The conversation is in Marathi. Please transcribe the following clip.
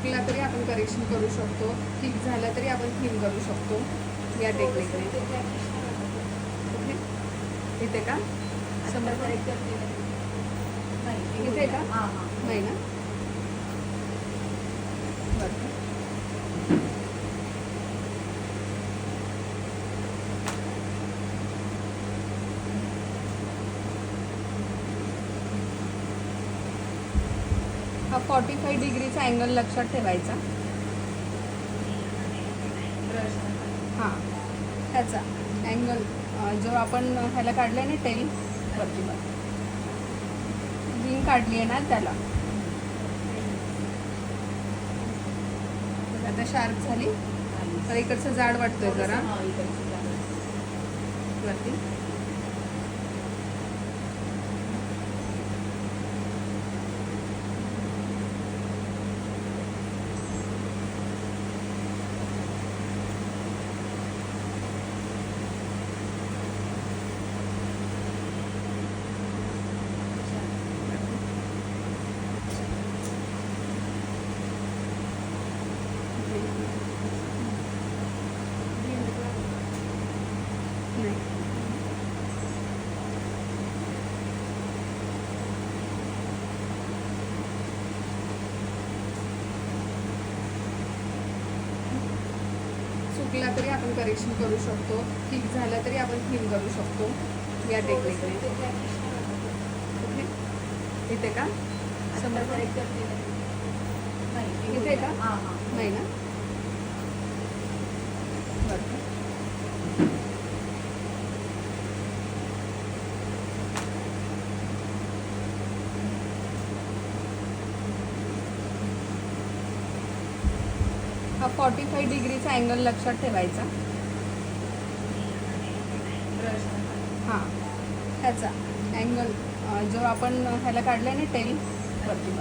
चुकला तरी आपण करेक्शन करू शकतो, ठीक झाला तरी आपण थीम करू शकतो या टेक्निकने. इथे का समोर इथे का नाही ना बरं. हा 45 डिग्रीचा अँगल लक्षात ठेवायचा. हां ह्याचा अँगल जो आपण ह्याला काढलं आहे ना टेल वरती रिंग काढली आहे ना त्याला आता शार्प झाली तर इकडचं जाड वाटतोय जरा वरती. चुकला तरी आपण करेक्शन करू शकतो, ठीक झाला तरी आपण थीम करू शकतो या टेक्निकने. इथे का समोर इथे का नाही ना बरं. हा 45 डिग्रीचा अँगल लक्षात ठेवायचा. हां ह्याचा अँगल जो आपण ह्याला काढलं आहे ना टेल वरती